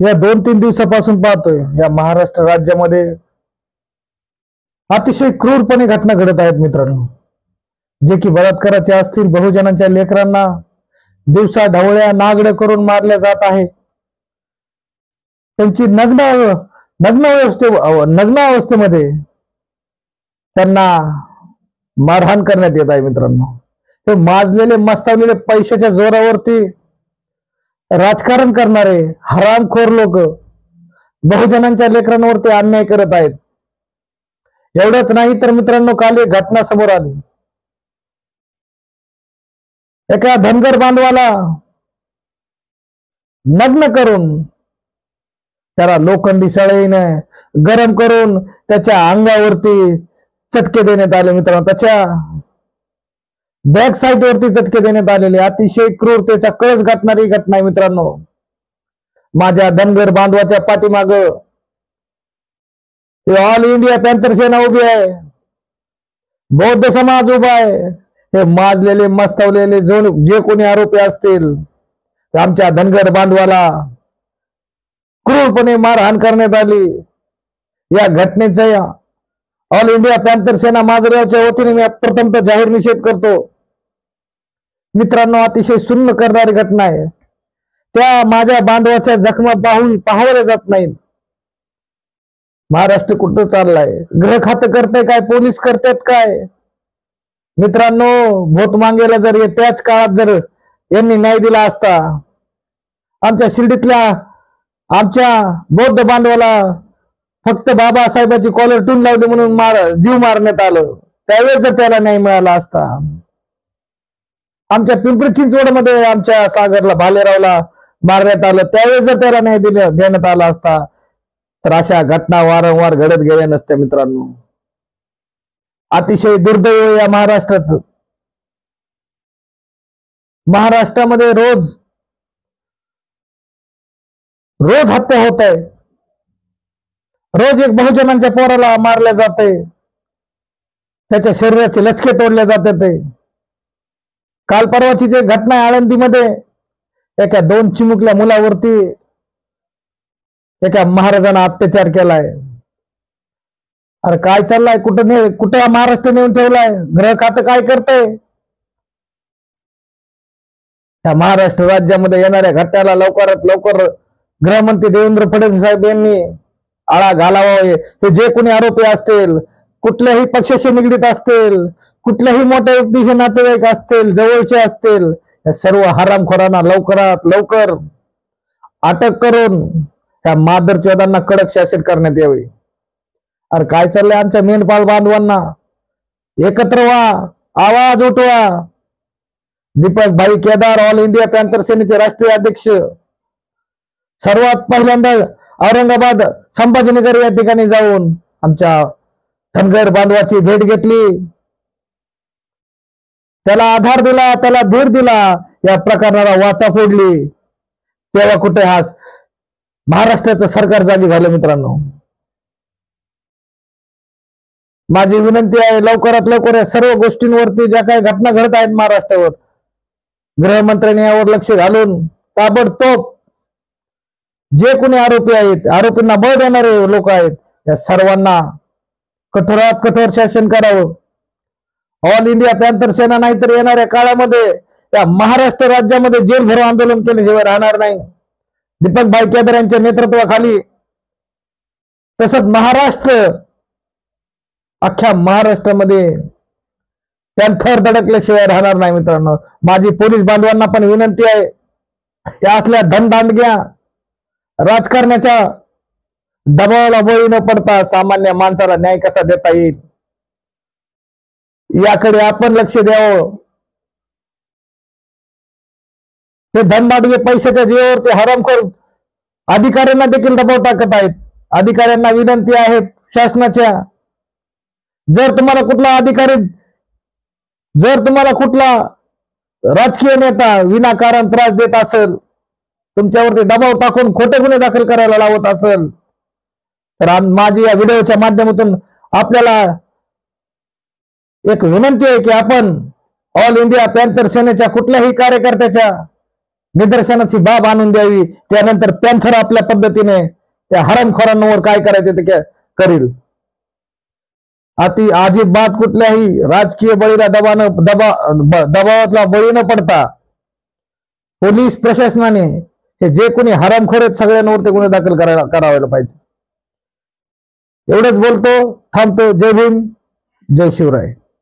या 2-3 दिवसापासून पाहतोय या महाराष्ट्र राज्यामध्ये अतिशय क्रूरपणे घटना घडत आहेत मित्रांनो, जे की बलात्काराचे असतील, बहुजनांच्या लेकरांना दिवसा ढवळ्या नागडे करून मारले जात आहे। त्यांची नग्न अवस्थेमध्ये त्यांना मारहाण करण्यात येत आहे मित्रांनो। हे माजलेले मस्तावलेले पैशाच्या जोरावरती राजकारण करणारे हरामखोर लोक बहुजनांच्या लेकरांवरती अन्याय करत आहेत। एवढंच नाही तर मित्रांनो, काल एक घटना समोर आली। एका धनगर बांधवाला नग्न करून त्याला लोखंडी सळईने गरम करून त्याच्या अंगावरती चटके देण्यात आले मित्रांनो। त्याच्या बॅक साईड वरती चटके देण्यात आलेले अतिशय क्रूरतेचा कळस गाठणारी घटना आहे मित्रांनो। माझ्या धनगर बांधवाच्या पाठीमाग ऑल इंडिया पॅंथर सेना उभी आहे, बौद्ध समाज उभा आहे। हे माजलेले मस्तवलेले जे कोणी आरोपी असतील आमच्या धनगर बांधवाला क्रूरपणे मारहाण करण्यात आली। या घटनेचा ऑल इंडिया पॅंथर सेना माजरेच्या वतीने मी प्रथमतः जाहीर निषेध करतो मित्रांनो। अतिशय सुन्न करणारी घटना आहे। त्या माझ्या बांधवाच्या जखमा पाहावल्या जात नाहीत। महाराष्ट्र कुठं चाललाय? गृह खातं करतंय काय? पोलीस करतात काय? मित्रांनो, भोट मागेला जर त्याच काळात जर यांनी न्याय दिला असता, आमच्या शिर्डीतल्या आमच्या बौद्ध बांधवाला फक्त बाबासाहेबांची कॉलर टून लावली म्हणून जीव मारण्यात आलं, त्यावेळेस जर त्याला न्याय मिळाला असता। आमच्या पिंपरी चिंचवडमध्ये आमच्या सागरला भालेरावला मारण्यात आलं, त्यावेळेस जर त्याला न्याय देण्यात आला असता तर अशा घटना वारंवार घडत गेल्या नसत्या मित्रांनो। अतिशय दुर्दैव या महाराष्ट्राचं। महाराष्ट्रामध्ये रोज हत्या होत आहे। रोज एक बहुजनांच्या पोराला मारल्या जाते, त्याच्या शरीराचे लचके तोडले जाते। ते काल परवाची जी घटना आहे आळंदीमध्ये, एका 2 चिमुकल्या मुलावरती एका महाराजांना अत्याचार केलाय। अरे काय चाललाय? कुठं महाराष्ट्र नेऊन ठेवलाय? गृह खातं काय करतंय? त्या महाराष्ट्र राज्यामध्ये येणाऱ्या घटनेला लवकरात लवकर गृहमंत्री देवेंद्र फडणवीस साहेब यांनी आळा घालावा। हे जे कोणी आरोपी असतील, कुठल्याही पक्षाशी निगडीत असतील, कुठल्याही मोठ्या व्यक्तीचे नातेवाईक असतील, जवळचे असतील, या सर्व हरामखोरांना लवकरात लवकर अटक करून त्या मादरचोदांना कडक शासन करण्यात यावे। अरे काय चाललंय? आमच्या मेंढपाळ बांधवांना एकत्र व्हा, आवाज उठवा। दीपक भाई केदार, ऑल इंडिया पॅंथर सेनेचे राष्ट्रीय अध्यक्ष, सर्वात पहिल्यांदा औरंगाबाद संभाजीनगर या ठिकाणी जाऊन आमच्या धनगर बांधवाची भेट घेतली, त्याला आधार दिला, त्याला धीर दिला, या प्रकरणाला वाचा फोडली। तेव्हा कुठे हा महाराष्ट्राचं सरकार जागी झालं मित्रांनो। माझी विनंती आहे, लवकरात लवकर या सर्व गोष्टींवरती ज्या काही घटना घडत आहेत महाराष्ट्रावर, गृहमंत्र्यांनी यावर लक्ष घालून ताबडतोब जे कोणी आरोपी आहेत, आरोपींना बळ देणारे लोक आहेत, या सर्वांना कठोरात कठोर शासन करावं। ऑल इंडिया पॅंथर सेना नाहीतर येणाऱ्या काळामध्ये या महाराष्ट्र राज्यामध्ये जेल भरो आंदोलन केल्याशिवाय राहणार नाही। दीपक भाई केदार यांच्या नेतृत्वाखाली, तसंच महाराष्ट्र अख्ख्या महाराष्ट्रामध्ये पॅंथर धडकल्याशिवाय राहणार नाही मित्रांनो। माझी पोलीस बांधवांना पण विनंती आहे, या असल्या धनदांडग्या राजकारणाच्या दबावाला बळी न पडता सामान्य माणसाला न्याय कसा देता येईल याकडे आपण लक्ष द्यावं। ते धनदांडगे पैशाच्या जीवावर ते हरामखोर अधिकाऱ्यांना देखील दबाव टाकत आहेत। अधिकाऱ्यांना विनंती आहे शासनाच्या, जर तुम्हाला कुठला राजकीय नेता विनाकारण त्रास देत असेल, तुमच्यावरती दबाव टाकून खोटे गुन्हे दाखल करायला लावत असेल, तर माझी या व्हिडिओच्या माध्यमातून आपल्याला एक विनंती आहे की आपण ऑल इंडिया पॅंथर सेनेच्या कुठल्याही कार्यकर्त्याच्या निदर्शनाची बाब आणून द्यावी, त्यानंतर पॅन्थर आपल्या पद्धतीने त्या हरामखोरांवर काय करायचे ते करील. अजिबात कुठल्याही राजकीय बळीला दबावातला बळी न पडता पोलीस प्रशासनाने हे जे कोणी हरामखोर आहेत सगळ्यांवरती गुन्हे दाखल करायला पाहिजे. एवढंच बोलतो, थांबतो. जय भीम, जय शिवराय.